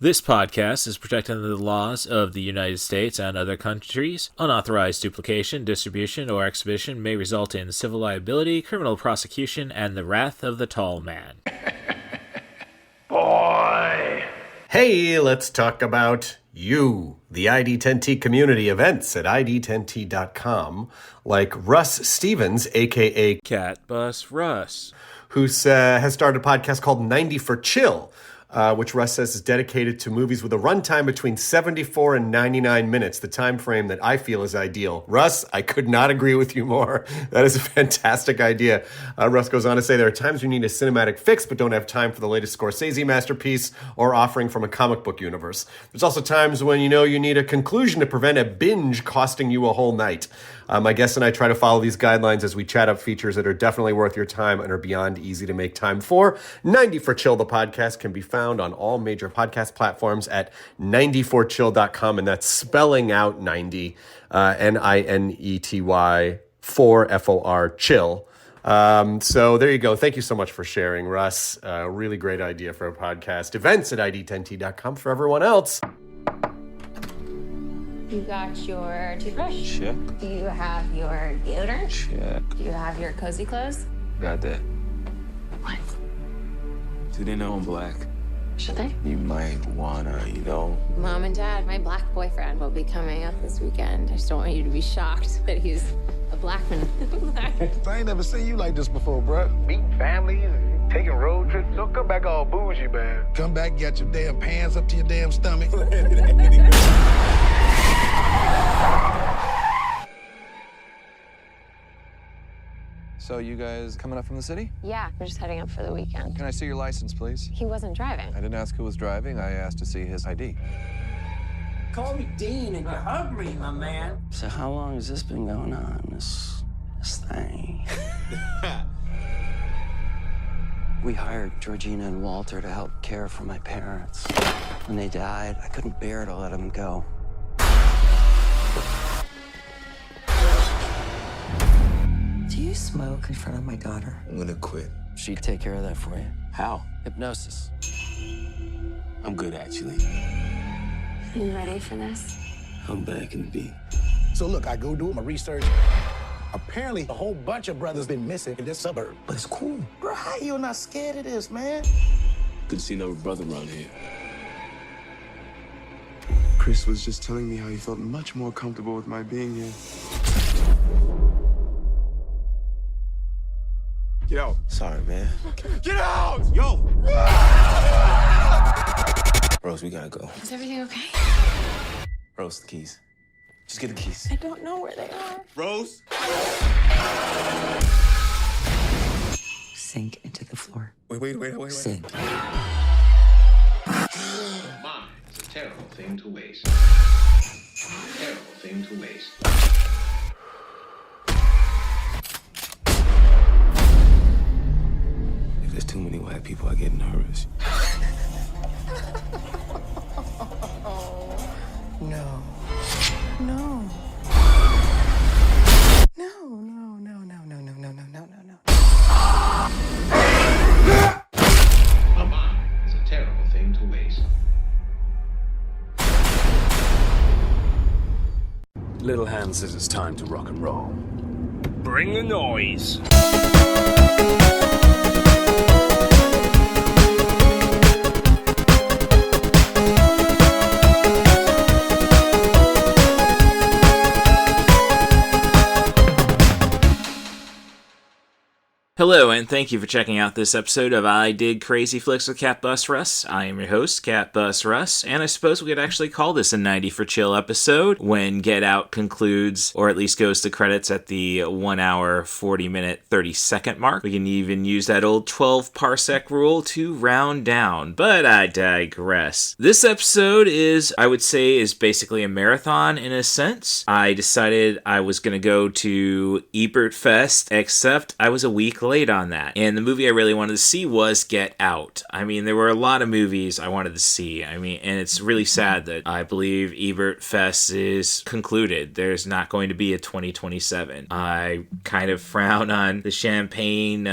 This podcast is protected under the laws of the United States and other countries. Unauthorized duplication, distribution, or exhibition may result in civil liability, criminal prosecution, and the wrath of the tall man. Boy! Hey, let's talk about you, the ID10T community events at ID10T.com, like Russ Stevens, a.k.a. Cat Bus Russ, who has started a podcast called 90 for Chill, which Russ says is dedicated to movies with a runtime between 74 and 99 minutes, the time frame that I feel is ideal. Russ, I could not agree with you more. That is a fantastic idea. Russ goes on to say there are times you need a cinematic fix but don't have time for the latest Scorsese masterpiece or offering from a comic book universe. There's also times when you need a conclusion to prevent a binge costing you a whole night. My guest and I try to follow these guidelines as we chat up features that are definitely worth your time and are beyond easy to make time for. 90 for Chill, the podcast, can be found on all major podcast platforms at 90forchill.com, and that's spelling out 90, Ninety, 4 FOR, chill. So there you go. Thank you so much for sharing, Russ. Really great idea for a podcast. Events at ID10T.com for everyone else. You got your toothbrush? Check. Do you have your deodorant? Check. Do you have your cozy clothes? Got that. What? Do they know I'm black? Should they? You might wanna, Mom and Dad, my black boyfriend will be coming up this weekend. I just don't want you to be shocked that he's a black man. I ain't never seen you like this before, bruh. Meeting families and taking road trips. Don't come back all bougie, man. Come back, get your damn pants up to your damn stomach. So you guys coming up from the city? Yeah, we're just heading up for the weekend. Can I see your license, please? He wasn't driving. I didn't ask who was driving. I asked to see his ID. Call me Dean and you hug me, my man. So how long has this been going on, this thing? We hired Georgina and Walter to help care for my parents. When they died, I couldn't bear to let them go. Do you smoke in front of my daughter? I'm gonna quit. She'd take care of that for you. How? Hypnosis. I'm good, actually. You ready for this? I'm back in the beat. So look, I go do my research. Apparently, a whole bunch of brothers been missing in this suburb. But it's cool. Bro, how you not scared of this, man? Good to see another brother around here. Chris was just telling me how he felt much more comfortable with my being here. Get out. Sorry, man. Get out! Yo! Rose, we gotta go. Is everything okay? Rose, the keys. Just get the keys. I don't know where they are. Rose? Sink into the floor. Wait. Sink. Mine is a terrible thing to waste. Terrible thing to waste. If there's too many white people, I get nervous. No. No. A mine is a terrible thing to waste. Little Hand says it's time to rock and roll. Bring the noise. Hello, and thank you for checking out this episode of I Dig Crazy Flicks with Cat Bus Russ. I am your host, Cat Bus Russ, and I suppose we could actually call this a 90 for Chill episode when Get Out concludes, or at least goes to credits at the 1 hour, 40 minute, 30 second mark. We can even use that old 12 parsec rule to round down, but I digress. This episode I would say, is basically a marathon in a sense. I decided I was going to go to Ebertfest, except I was a week accolade on that. And the movie I really wanted to see was Get Out. I mean, there were a lot of movies I wanted to see. I mean, and it's really sad that I believe Ebertfest is concluded. There's not going to be a 2027. I kind of frown on the Champaign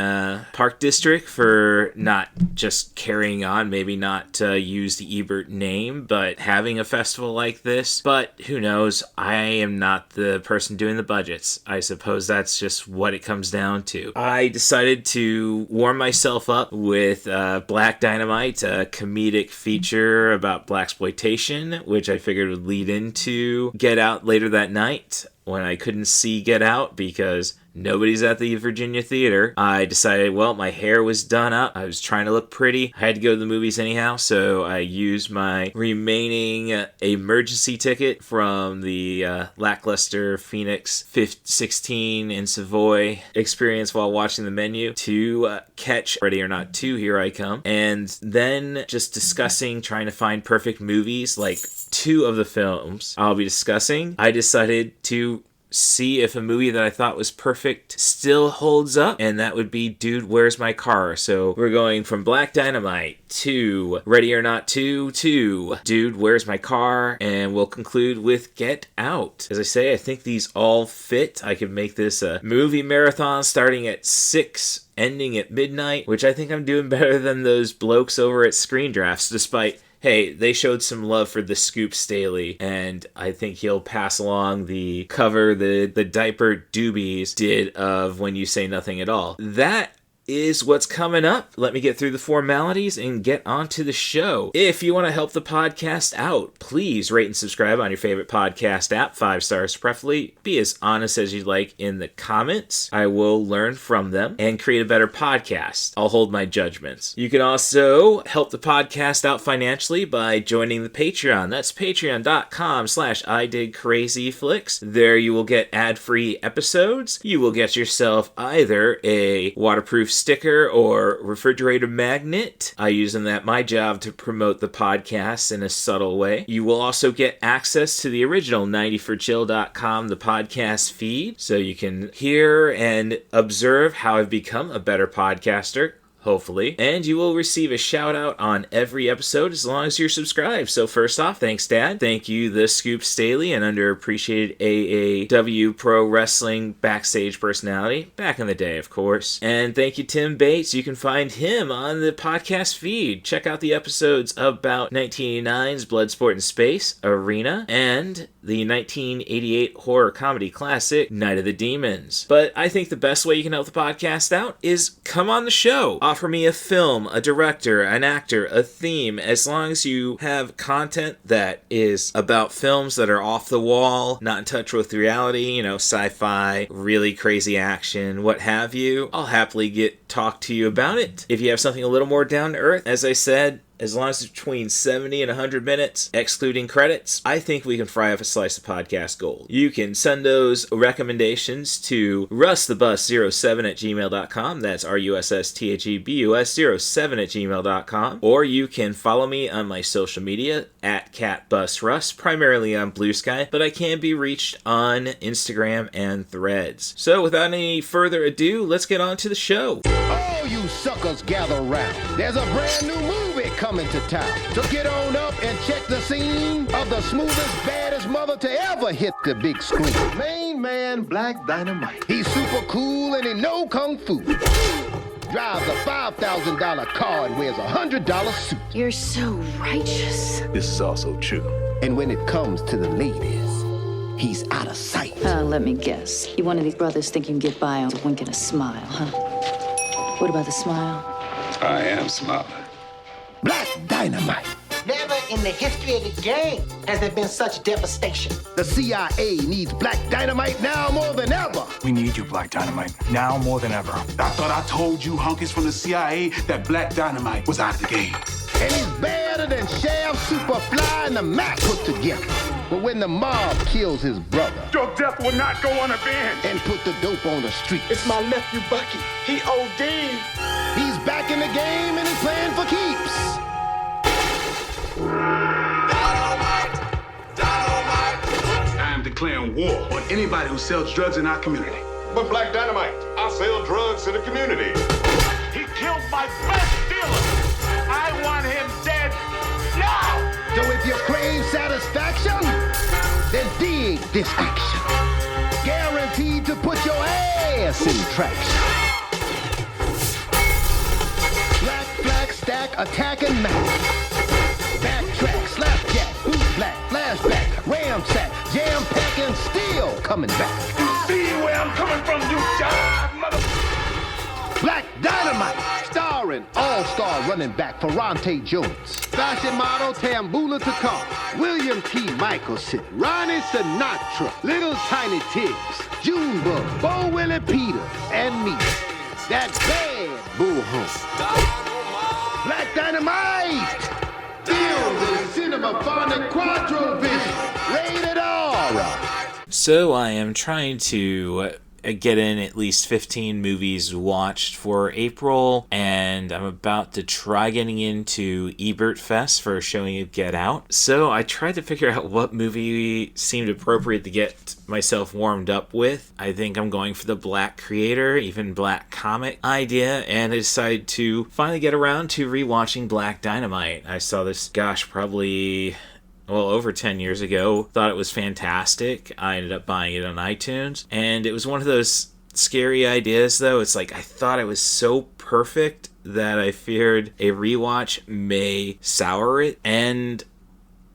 Park District for not just carrying on, maybe not to use the Ebert name, but having a festival like this. But who knows? I am not the person doing the budgets. I suppose that's just what it comes down to. I decided to warm myself up with Black Dynamite, a comedic feature about blaxploitation, which I figured would lead into Get Out later that night. When I couldn't see Get Out because nobody's at the Virginia Theater, I decided, well, my hair was done up. I was trying to look pretty. I had to go to the movies anyhow, so I used my remaining emergency ticket from the lackluster Phoenix 16 in Savoy experience while watching the menu to catch Ready or Not 2, Here I Come. And then just discussing, trying to find perfect movies, like 2 of the films I'll be discussing. I decided to see if a movie that I thought was perfect still holds up, and that would be Dude, Where's My Car? So we're going from Black Dynamite to Ready or Not 2 to Dude, Where's My Car? And we'll conclude with Get Out. As I say, I think these all fit. I could make this a movie marathon starting at 6, ending at midnight, which I think I'm doing better than those blokes over at Screen Drafts, despite hey, they showed some love for the Scoop Staley, and I think he'll pass along the cover the diaper doobies did of When You Say Nothing at All. That is what's coming up. Let me get through the formalities and get on to the show. If you want to help the podcast out, please rate and subscribe on your favorite podcast app, 5 stars preferably. Be as honest as you'd like in the comments. I will learn from them and create a better podcast. I'll hold my judgments. You can also help the podcast out financially by joining the Patreon. That's patreon.com/IDidCrazyFlicks. There you will get ad-free episodes. You will get yourself either a waterproof sticker or refrigerator magnet. I use them at my job to promote the podcast in a subtle way. You will also get access to the original 90forchill.com, the podcast feed, so you can hear and observe how I've become a better podcaster. Hopefully. And you will receive a shout out on every episode as long as you're subscribed. So first off, thanks Dad. Thank you the Scoop Staley, an underappreciated AAW pro wrestling backstage personality. Back in the day, of course. And thank you Tim Bates. You can find him on the podcast feed. Check out the episodes about 1989's Bloodsport in Space, Arena, and the 1988 horror comedy classic, Night of the Demons. But I think the best way you can help the podcast out is come on the show. Offer me a film, a director, an actor, a theme, as long as you have content that is about films that are off the wall, not in touch with reality, sci-fi, really crazy action, what have you. I'll happily talk to you about it. If you have something a little more down to earth, as I said, as long as it's between 70 and 100 minutes, excluding credits, I think we can fry up a slice of podcast gold. You can send those recommendations to russthebus07@gmail.com. That's RUSSTHEBUS07@gmail.com. Or you can follow me on my social media at CatBusRuss, primarily on Blue Sky, but I can be reached on Instagram and Threads. So without any further ado, let's get on to the show. All you suckers gather round. There's a brand new movie coming to town. So get on up and check the scene of the smoothest, baddest mother to ever hit the big screen. Main man, Black Dynamite. He's super cool and he know kung fu. Drives a $5,000 car and wears a $100 suit. You're so righteous. This is also true. And when it comes to the ladies, he's out of sight. Let me guess. You one of these brothers think you can get by on a wink and a smile, huh? What about the smile? I am smiling. Black Dynamite. Never in the history of the game has there been such devastation. The CIA needs Black Dynamite now more than ever. We need you, Black Dynamite, now more than ever. I thought I told you hunkies from the CIA that Black Dynamite was out of the game. And he's better than Shaft, Superfly, and the Mac put together. But when the mob kills his brother, your death will not go unavenged. And put the dope on the street. It's my nephew Bucky. He OD'd. He's back in the game and he's playing for keeps. Dynamite! Dynamite! I am declaring war on anybody who sells drugs in our community. But Black Dynamite, I sell drugs to the community. He killed my best dealer. I want him dead now. So if you crave satisfaction, then dig this action. Guaranteed to put your ass in traction. Black, black, stack, attacking Mac. Backtrack, slapjack, boot black, flashback, ramsack, jam packing, still coming back. You see where I'm coming from, you jive mother... Black Dynamite, starring all-star running back Ferrante Jones, fashion model Tambula Takar, William T. Michelson, Ronnie Sinatra, Little Tiny Tibbs, Junebug, Bo Willie Peters, and me, that bad bullhorn. Black Dynamite, filmed in Cinemaphonic Quadro Vision, rated R. So I am trying to get in at least 15 movies watched for April, and I'm about to try getting into Ebertfest for a showing of Get Out. So I tried to figure out what movie seemed appropriate to get myself warmed up with. I think I'm going for the Black creator, even Black comic idea, and I decided to finally get around to rewatching Black Dynamite. I saw this, probably over 10 years ago. Thought it was fantastic. I ended up buying it on iTunes, and it was one of those scary ideas, though. It's like I thought it was so perfect that I feared a rewatch may sour it, and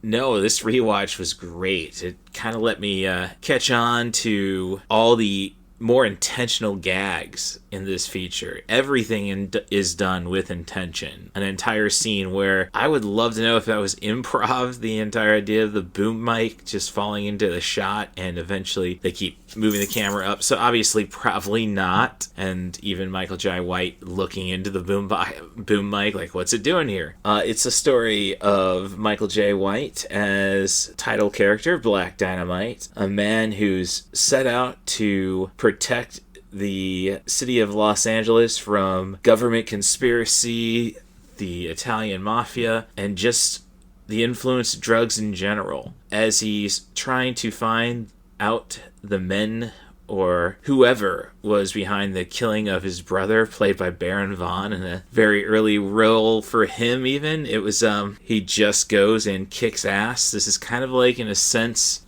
no, this rewatch was great. It kind of let me catch on to all the more intentional gags in this feature. Everything is done with intention. An entire scene where I would love to know if that was improv, the entire idea of the boom mic just falling into the shot, and eventually they keep moving the camera up. So obviously probably not. And even Michael Jai White looking into the boom mic like, what's it doing here? It's a story of Michael Jai White as title character Black Dynamite, a man who's set out to protect the city of Los Angeles from government conspiracy, the Italian mafia, and just the influence of drugs in general. As he's trying to find out the men or whoever was behind the killing of his brother, played by Baron Vaughn, in a very early role for him even. It was, he just goes and kicks ass. This is kind of like, in a sense,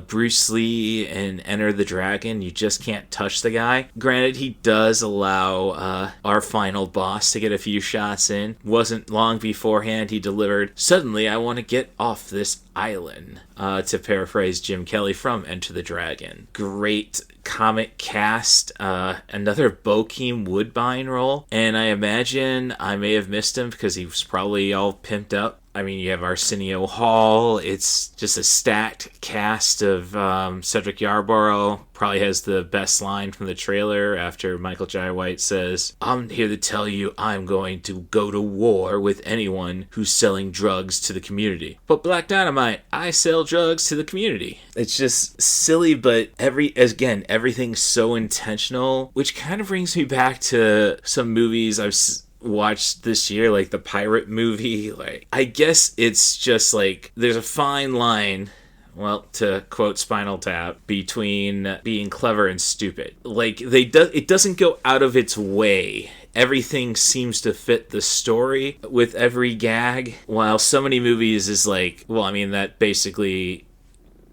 Bruce Lee and Enter the Dragon. You just can't touch the guy. Granted, he does allow our final boss to get a few shots in. Wasn't long beforehand he delivered, "Suddenly I want to get off this island," to paraphrase Jim Kelly from Enter the Dragon. Great comic cast, another Bokeem Woodbine role, and I imagine I may have missed him because he was probably all pimped up. I mean, you have Arsenio Hall. It's just a stacked cast of Cedric Yarborough. Probably has the best line from the trailer after Michael Jai White says, "I'm here to tell you I'm going to go to war with anyone who's selling drugs to the community. But Black Dynamite, I sell drugs to the community." It's just silly, but everything's so intentional, which kind of brings me back to some movies I've watched this year, like the pirate movie. Like, I guess it's just like there's a fine line, well, to quote Spinal Tap, between being clever and stupid. Like, it doesn't go out of its way. Everything seems to fit the story with every gag, while so many movies is like, well, I mean, that basically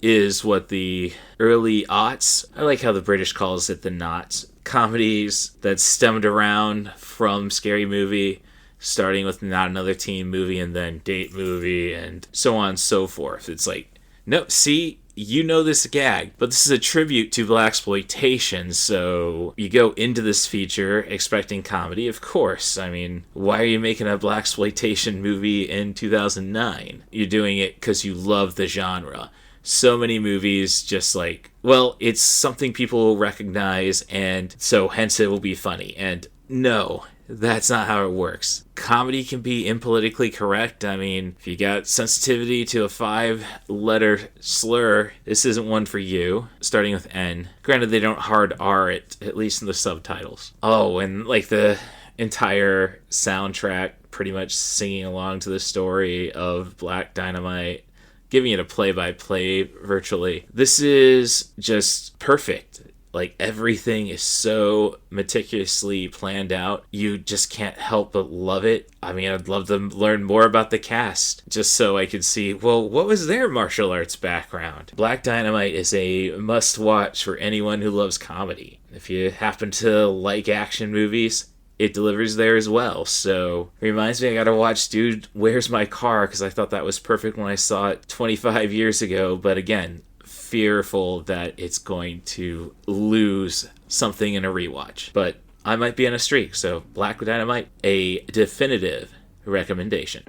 is what the early aughts, I like how the British calls it the knots, comedies that stemmed around from Scary Movie, starting with Not Another Teen Movie and then Date Movie and so on and so forth. It's like, no, see, you know this gag, but this is a tribute to blaxploitation, so you go into this feature expecting comedy, of course. I mean, why are you making a blaxploitation movie in 2009? You're doing it because you love the genre. So many movies just like, well, it's something people will recognize, and so hence it will be funny. And no, that's not how it works. Comedy can be impolitically correct. I mean, if you got sensitivity to a 5-letter slur, this isn't one for you, starting with N. Granted, they don't hard R it, at least in the subtitles. Oh, and like the entire soundtrack pretty much singing along to the story of Black Dynamite, giving it a play-by-play virtually. This is just perfect. Like, everything is so meticulously planned out. You just can't help but love it. I mean, I'd love to learn more about the cast, just so I could see, well, what was their martial arts background? Black Dynamite is a must-watch for anyone who loves comedy. If you happen to like action movies, it delivers there as well. So, reminds me I gotta watch Dude, Where's My Car? Because I thought that was perfect when I saw it 25 years ago. But again, fearful that it's going to lose something in a rewatch. But I might be on a streak, so Black Dynamite, a definitive recommendation.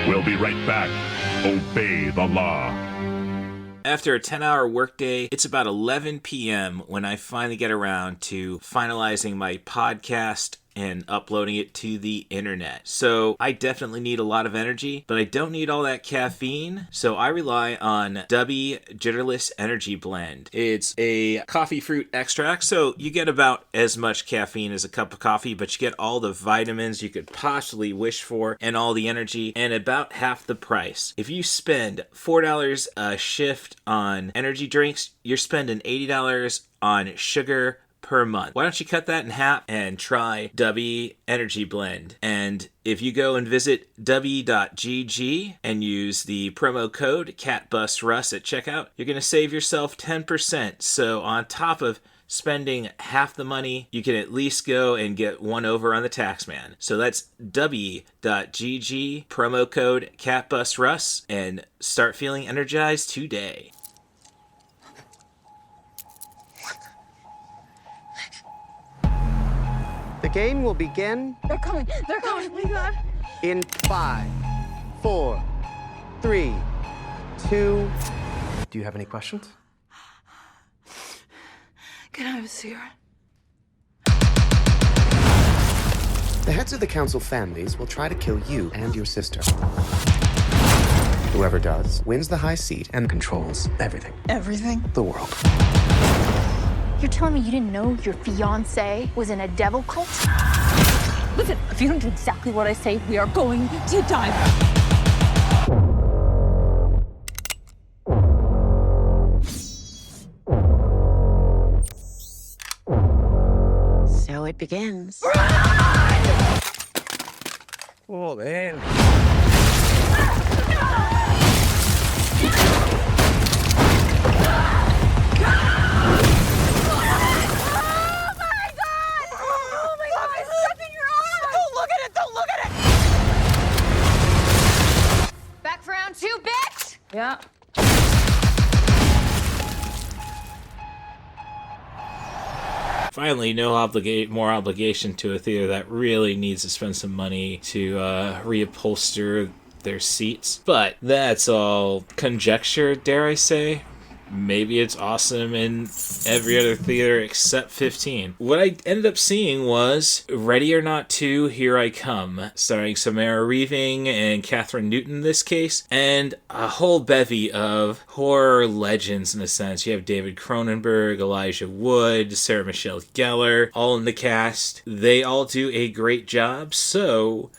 We'll be right back. Obey the law. After a 10-hour workday, it's about 11 p.m. when I finally get around to finalizing my podcast and uploading it to the internet. So I definitely need a lot of energy, but I don't need all that caffeine, so I rely on Dubby Jitterless Energy Blend. It's a coffee fruit extract, so you get about as much caffeine as a cup of coffee, but you get all the vitamins you could possibly wish for and all the energy, and about half the price. If you spend $4 a shift on energy drinks, you're spending $80 on sugar per month. Why don't you cut that in half and try Dubby Energy Blend? And if you go and visit Dubby.gg and use the promo code CatBusRuss at checkout, you're going to save yourself 10%. So on top of spending half the money, you can at least go and get one over on the tax man. So that's Dubby.gg, promo code CatBusRuss, and start feeling energized today. The game will begin. They're coming. Oh my God. In 5, 4, 3, 2. Do you have any questions? Can I have a cigarette? The heads of the council families will try to kill you and your sister. Whoever does wins the high seat and controls everything. Everything? The world. You're telling me you didn't know your fiancé was in a devil cult? Listen, if you don't do exactly what I say, we are going to die. So it begins. Oh, man. Back for round 2, bitch! Yeah. Finally, more obligation to a theater that really needs to spend some money to reupholster their seats. But that's all conjecture, dare I say. Maybe it's awesome in every other theater except 15. What I ended up seeing was Ready or Not 2, Here I Come, starring Samara Weaving and Catherine Newton in this case, and a whole bevy of horror legends in a sense. You have David Cronenberg, Elijah Wood, Sarah Michelle Gellar, all in the cast. They all do a great job, so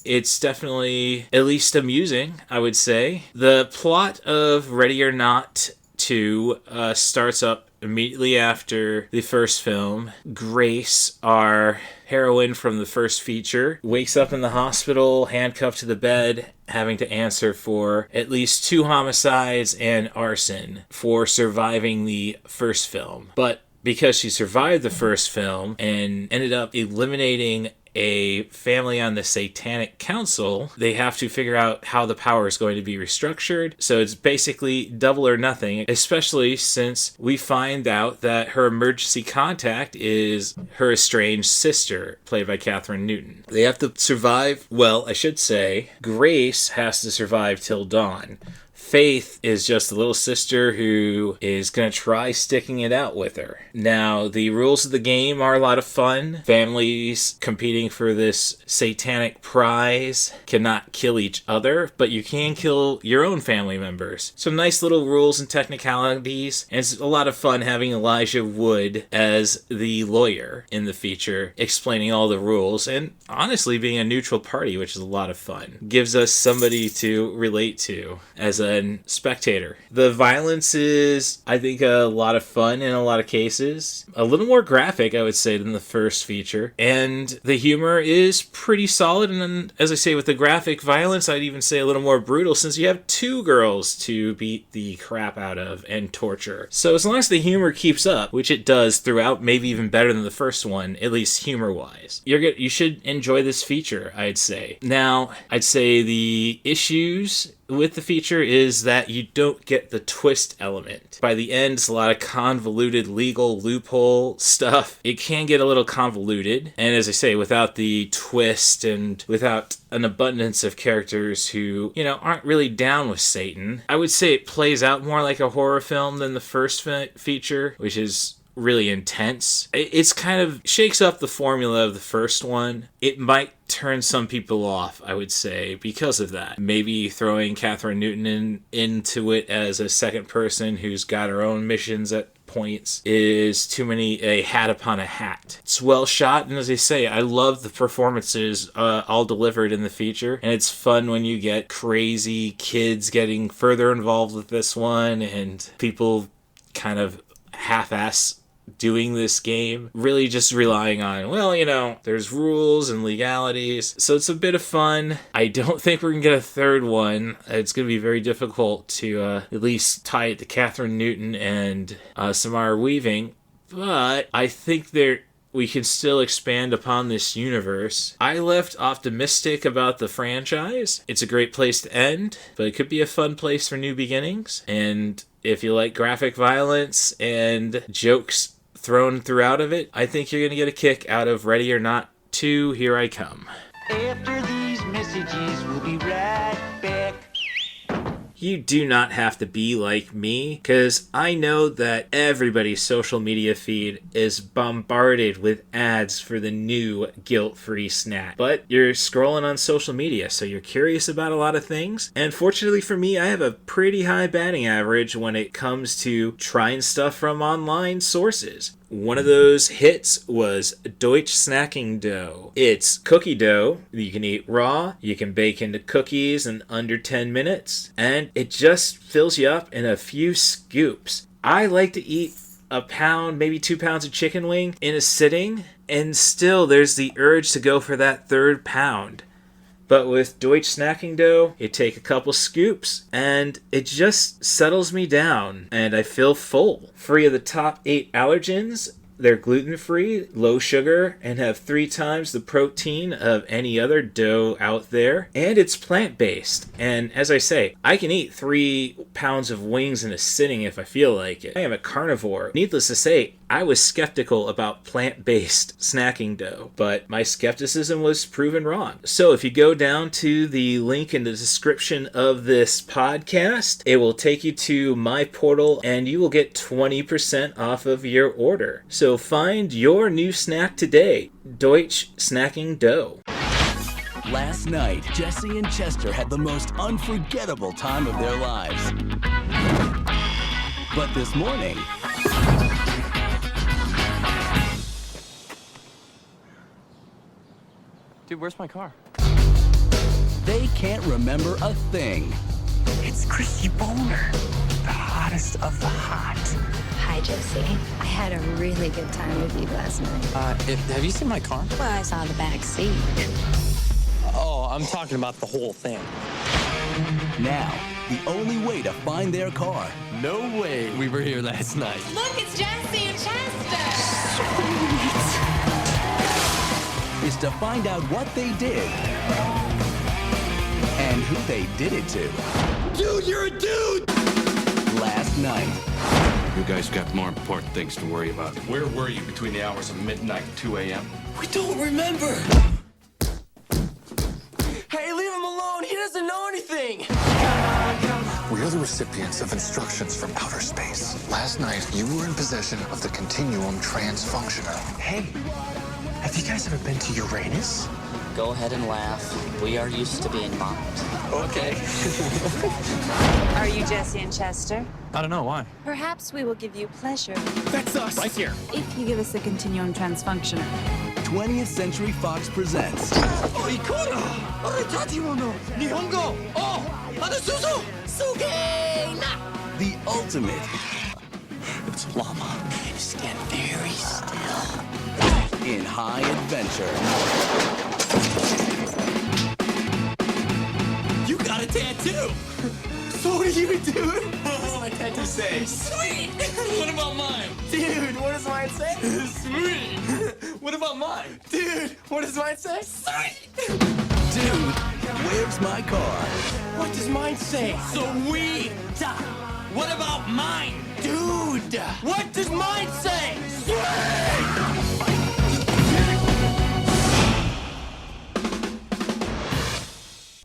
it's definitely at least amusing, I would say. The plot of Ready or Not 2 starts up immediately after the first film. Grace, our heroine from the first feature, wakes up in the hospital, handcuffed to the bed, having to answer for at least 2 homicides and arson for surviving the first film. But because she survived the first film and ended up eliminating a family on the Satanic Council, they have to figure out how the power is going to be restructured. So it's basically double or nothing, especially since we find out that her emergency contact is her estranged sister, played by Catherine Newton. They have to survive, well, I should say, Grace has to survive till dawn. Faith is just a little sister who is going to try sticking it out with her. Now, the rules of the game are a lot of fun. Families competing for this satanic prize cannot kill each other, but you can kill your own family members. Some nice little rules and technicalities, and it's a lot of fun having Elijah Wood as the lawyer in the feature, explaining all the rules, and honestly being a neutral party, which is a lot of fun. Gives us somebody to relate to as a than Spectator. The violence is, I think, a lot of fun in a lot of cases. A little more graphic, I would say, than the first feature. And the humor is pretty solid. And then, as I say, with the graphic violence, I'd even say a little more brutal, since you have 2 girls to beat the crap out of and torture. So as long as the humor keeps up, which it does throughout, maybe even better than the first one, at least humor-wise, you should enjoy this feature, I'd say. Now, I'd say the issues with the feature is that you don't get the twist element. By the end, it's a lot of convoluted legal loophole stuff. It can get a little convoluted, and as I say, without the twist and without an abundance of characters who, aren't really down with Satan, I would say it plays out more like a horror film than the first feature, which is really intense. It's kind of shakes up the formula of the first one. It might turn some people off, I would say, because of that. Maybe throwing Catherine Newton into it as a second person who's got her own missions at points is too many a hat upon a hat. It's well shot, and as I say, I love the performances all delivered in the feature, and it's fun when you get crazy kids getting further involved with this one and people kind of half-ass doing this game, really just relying on, there's rules and legalities. So it's a bit of fun. I don't think we're going to get a third one. It's going to be very difficult to at least tie it to Catherine Newton and Samara Weaving, but I think we can still expand upon this universe. I left optimistic about the franchise. It's a great place to end, but it could be a fun place for new beginnings. And if you like graphic violence and jokes thrown throughout of it, I think you're going to get a kick out of Ready or Not 2, Here I Come. After these messages, we'll be right back. You do not have to be like me, because I know that everybody's social media feed is bombarded with ads for the new guilt-free snack. But you're scrolling on social media, so you're curious about a lot of things. And fortunately for me, I have a pretty high batting average when it comes to trying stuff from online sources. One of those hits was Deutsch Snacking Dough. It's cookie dough you can eat raw, you can bake into cookies in under 10 minutes, and it just fills you up in a few scoops. I like to eat a pound, maybe 2 pounds of chicken wing in a sitting, and still there's the urge to go for that 3rd pound. But with Deutsch Snacking Dough, you take a couple scoops, and it just settles me down, and I feel full. Free of the top 8 allergens, they're gluten-free, low sugar, and have 3 times the protein of any other dough out there. And it's plant-based. And as I say, I can eat 3 pounds of wings in a sitting if I feel like it. I am a carnivore. Needless to say, I was skeptical about plant-based snacking dough, but my skepticism was proven wrong. So if you go down to the link in the description of this podcast, it will take you to my portal and you will get 20% off of your order. So find your new snack today, Deutsch Snacking Dough. Last night, Jesse and Chester had the most unforgettable time of their lives. But this morning... Dude, where's my car? They can't remember a thing. It's Christy Boner, the hottest of the hot. Hi, Josie. I had a really good time with you last night. Have you seen my car? Well, I saw the back seat. Oh, I'm talking about the whole thing. Now, the only way to find their car. No way we were here last night. Look, it's Jesse and Chester. Is to find out what they did and who they did it to. Dude, you're a dude! Last night. You guys got more important things to worry about. Where were you between the hours of midnight and 2 a.m.? We don't remember! Hey, leave him alone! He doesn't know anything! We are the recipients of instructions from outer space. Last night, you were in possession of the Continuum Transfunctioner. Hey, have you guys ever been to Uranus? Go ahead and laugh. We are used to being mocked. Okay. Are you Jesse and Chester? I don't know, why? Perhaps we will give you pleasure. That's us! Right here. If you give us the Continuum Transfunctioner. 20th Century Fox presents... Oh, Ikora! Nihongo! Oh! Suzu! Suge! ultimate. It's llama. Stand very still. In high adventure. You got a tattoo! So do you, dude! What does my tattoo say? Sweet! What about mine? Dude, what does mine say? Sweet! What about mine? Dude, what does mine say? Sweet! Dude, where's my car? What does mine say? Sweet! What about mine? Dude! What does mine say? Sweet!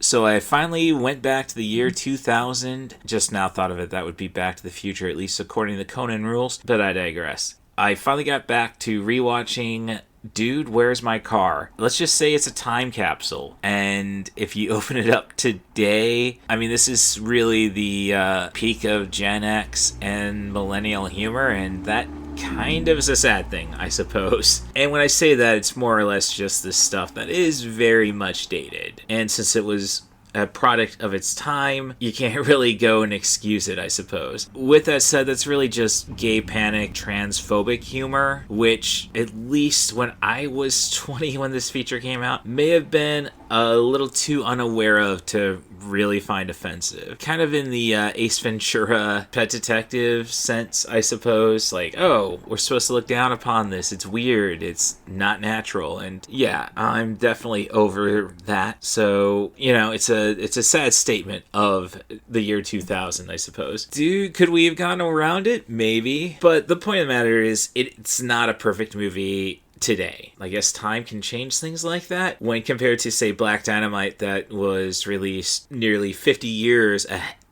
So I finally went back to the year 2000. Just now thought of it, that would be Back to the Future, at least according to the Conan rules, but I digress. I finally got back to rewatching Dude, Where's My Car? Let's just say it's a time capsule, and if you open it up today, I mean, this is really the peak of Gen X and millennial humor, and that kind of is a sad thing, I suppose. And when I say that, it's more or less just this stuff that is very much dated. And since it was a product of its time, you can't really go and excuse it, I suppose. With that said, that's really just gay panic, transphobic humor, which, at least when I was 20 when this feature came out, may have been a little too unaware of to really find offensive. Kind of in the Ace Ventura Pet Detective sense, I suppose. Like, oh, we're supposed to look down upon this. It's weird. It's not natural. And yeah, I'm definitely over that. So, you know, it's a sad statement of the year 2000, I suppose. Could we have gone around it? Maybe. But the point of the matter is, it's not a perfect movie today. I guess time can change things like that when compared to, say, Black Dynamite, that was released nearly 50 years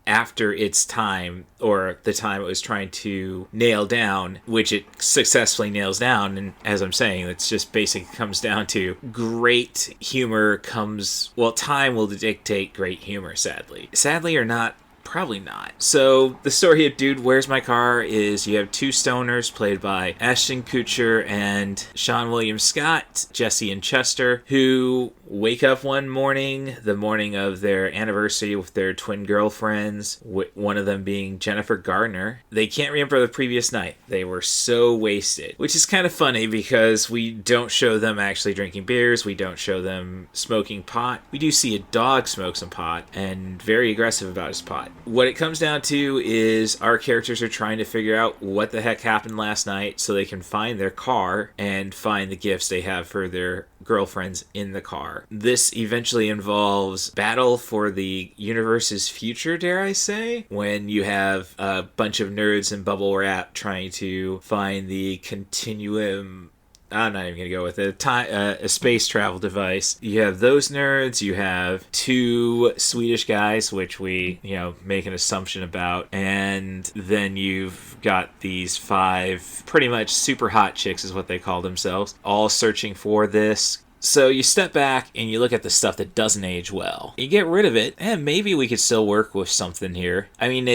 after its time, or the time it was trying to nail down, which it successfully nails down. And as I'm saying, it's just basically comes down to great humor time will dictate great humor, sadly. Sadly or not, probably not. So the story of Dude, Where's My Car is you have two stoners played by Ashton Kutcher and Seann William Scott, Jesse and Chester, who wake up one morning, the morning of their anniversary, with their twin girlfriends, one of them being Jennifer Gardner. They can't remember the previous night. They were so wasted, which is kind of funny because we don't show them actually drinking beers. We don't show them smoking pot. We do see a dog smoke some pot and very aggressive about his pot. What it comes down to is our characters are trying to figure out what the heck happened last night so they can find their car and find the gifts they have for their girlfriends in the car. This eventually involves battle for the universe's future, dare I say, when you have a bunch of nerds in bubble wrap trying to find the continuum. I'm not even going to go with it. A space travel device. You have those nerds. You have two Swedish guys, which we, make an assumption about. And then you've got these 5 pretty much super hot chicks is what they call themselves, all searching for this. So you step back and you look at the stuff that doesn't age well. You get rid of it, and maybe we could still work with something here. I mean,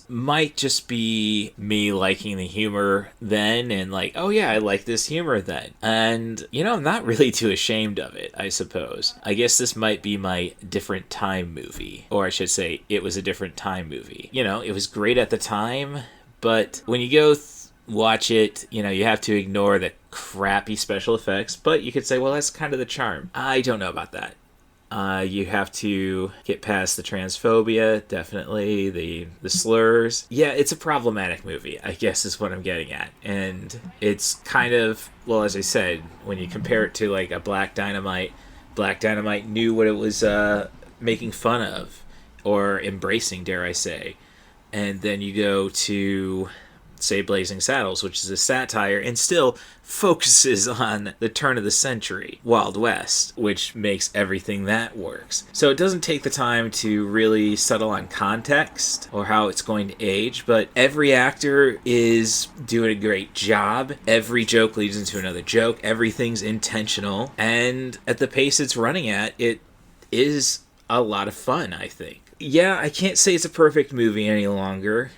might just be me liking the humor then, and like, oh yeah, I like this humor then. And, I'm not really too ashamed of it, I suppose. I guess this might be my different time movie. Or I should say, it was a different time movie. It was great at the time, but when you go watch it, you have to ignore the crappy special effects, but you could say, well, that's kind of the charm. I don't know about that. You have to get past the transphobia, definitely, the slurs. Yeah, it's a problematic movie, I guess is what I'm getting at. And it's kind of, well, as I said, when you compare it to like a Black Dynamite knew what it was making fun of, or embracing, dare I say. And then you go to, say, Blazing Saddles, which is a satire and still focuses on the turn of the century, Wild West, which makes everything that works. So it doesn't take the time to really settle on context or how it's going to age, but every actor is doing a great job. Every joke leads into another joke. Everything's intentional. And at the pace it's running at, it is a lot of fun, I think. Yeah, I can't say it's a perfect movie any longer,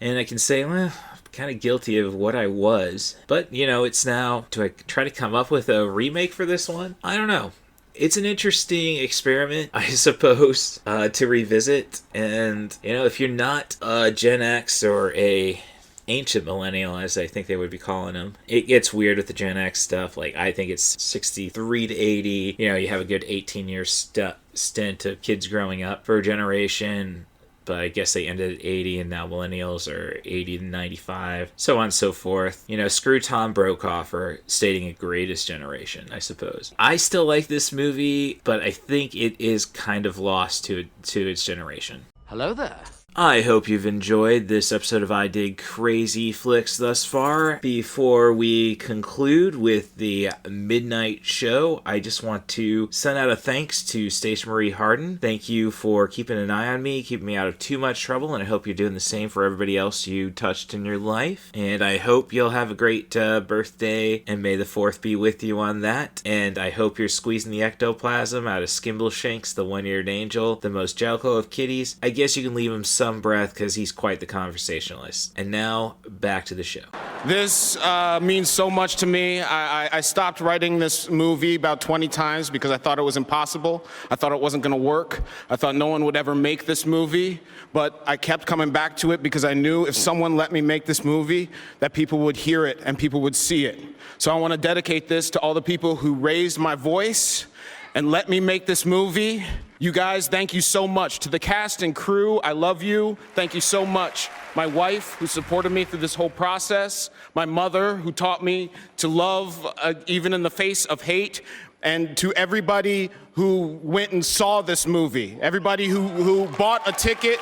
and I can say, well, kind of guilty of what I was, but it's now, do I try to come up with a remake for this one? I don't know. it's an interesting experiment, I suppose, to revisit. And, if you're not a Gen X or a ancient millennial, as I think they would be calling them, it gets weird with the Gen X stuff. Like, I think it's 63 to 80. You have a good 18-year stint of kids growing up for a generation. But I guess they ended at 80, and now millennials are 80 to 95, so on and so forth. Screw Tom Brokaw for stating a greatest generation, I suppose. I still like this movie, but I think it is kind of lost to its generation. Hello there. I hope you've enjoyed this episode of I Dig Crazy Flicks thus far. Before we conclude with the midnight show, I just want to send out a thanks to Stacia Marie Harden. Thank you for keeping an eye on me, keeping me out of too much trouble, and I hope you're doing the same for everybody else you touched in your life. And I hope you'll have a great birthday, and may the 4th be with you on that. And I hope you're squeezing the ectoplasm out of Skimbleshanks, the one-eared angel, the most jellicle of kitties. I guess you can leave him some breath because he's quite the conversationalist. And now, back to the show. This means so much to me. I stopped writing this movie about 20 times because I thought it was impossible. I thought it wasn't going to work. I thought no one would ever make this movie. But I kept coming back to it because I knew if someone let me make this movie, that people would hear it and people would see it. So I want to dedicate this to all the people who raised my voice and let me make this movie. You guys, thank you so much. To the cast and crew, I love you. Thank you so much. My wife, who supported me through this whole process. My mother, who taught me to love even in the face of hate. And to everybody who went and saw this movie. Everybody who bought a ticket,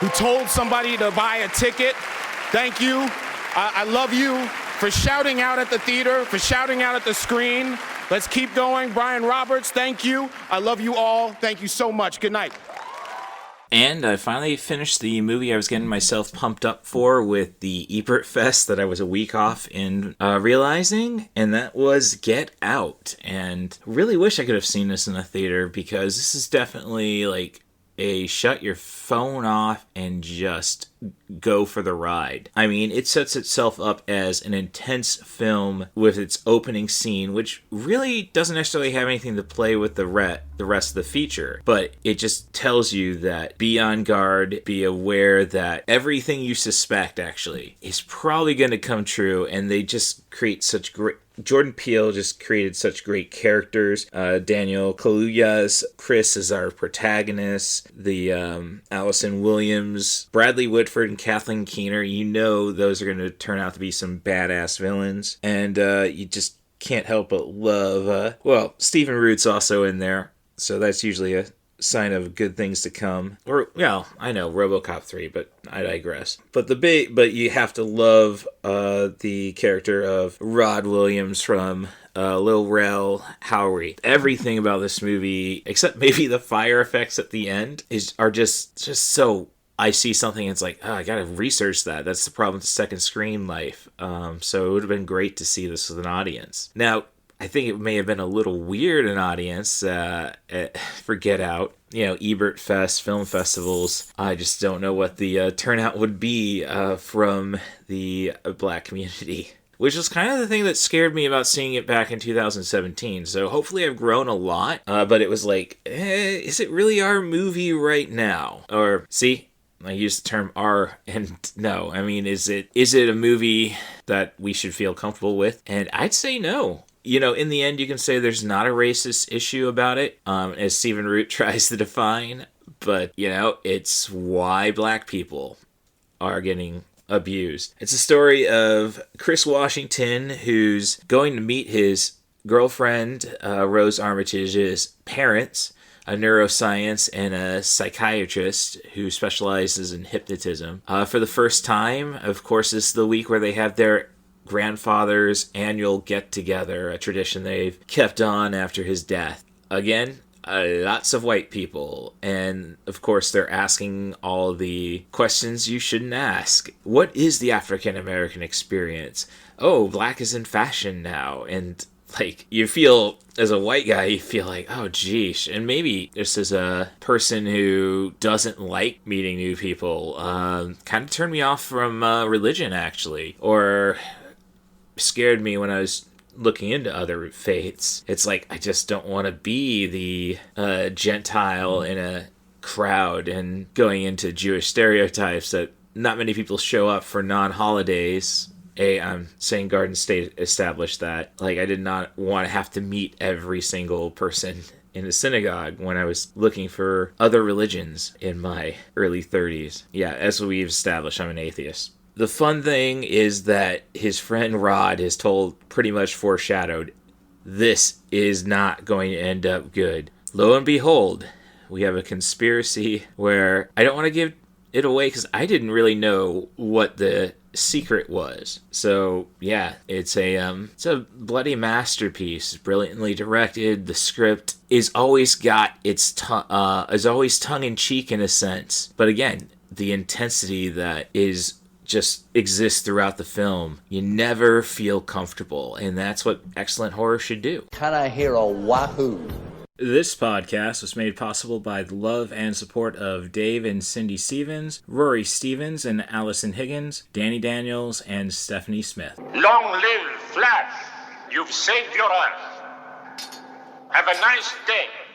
who told somebody to buy a ticket. Thank you. I love you for shouting out at the theater, for shouting out at the screen. Let's keep going. Brian Roberts, thank you. I love you all. Thank you so much. Good night. And I finally finished the movie I was getting myself pumped up for with the Ebertfest that I was a week off in realizing, and that was Get Out. And really wish I could have seen this in a theater because this is definitely like a shut your phone off and just go for the ride. I mean, it sets itself up as an intense film with its opening scene, which really doesn't necessarily have anything to play with the rest of the feature, but it just tells you that be on guard, be aware that everything you suspect actually is probably going to come true, and they just create such great... Jordan Peele just created such great characters. Daniel Kaluuya's Chris is our protagonist. The Allison Williams, Bradley Whitford, and Kathleen Keener. Those are going to turn out to be some badass villains. And you just can't help but love... Stephen Root's also in there. So that's usually a sign of good things to come. Or, I know, RoboCop 3, but I digress. But you have to love the character of Rod Williams from Lil Rel Howery. Everything about this movie, except maybe the fire effects at the end, are just so... I see something and it's like, I gotta research that. That's the problem with the second screen life. So it would have been great to see this with an audience. Now, I think it may have been a little weird an audience for Get Out. Ebertfest, film festivals. I just don't know what the turnout would be from the black community. Which was kind of the thing that scared me about seeing it back in 2017. So hopefully I've grown a lot. But it was like, is it really our movie right now? Or, see, I use the term "our" and no. I mean, is it a movie that we should feel comfortable with? And I'd say no. In the end, you can say there's not a racist issue about it, as Stephen Root tries to define. But, it's why black people are getting abused. It's a story of Chris Washington, who's going to meet his girlfriend, Rose Armitage's parents, a neuroscience and a psychiatrist who specializes in hypnotism. For the first time, of course, this is the week where they have their grandfather's annual get-together, a tradition they've kept on after his death. Again, lots of white people, and of course they're asking all the questions you shouldn't ask. What is the African American experience? Oh, black is in fashion now, and you feel, as a white guy, you feel like, oh, geesh. And maybe this is a person who doesn't like meeting new people. Kind of turned me off from religion, actually. Or scared me when I was looking into other faiths, it's like, I just don't want to be the Gentile in a crowd and going into Jewish stereotypes that not many people show up for non-holidays. I'm saying Garden State established that. Like, I did not want to have to meet every single person in a synagogue when I was looking for other religions in my early 30s. Yeah, as we've established, I'm an atheist. The fun thing is that his friend Rod has pretty much foreshadowed, this is not going to end up good. Lo and behold, we have a conspiracy where I don't want to give it away because I didn't really know what the secret was. So yeah, it's a bloody masterpiece, brilliantly directed. The script is always tongue in cheek in a sense, but again, the intensity that just exists throughout the film, you never feel comfortable, and that's what excellent horror should do. Can I hear a wahoo? This podcast was made possible by the love and support of Dave and Cindy Stevens, Rory Stevens and Allison Higgins, Danny Daniels, and Stephanie Smith. Long live Flash! You've saved your Earth. Have a nice day.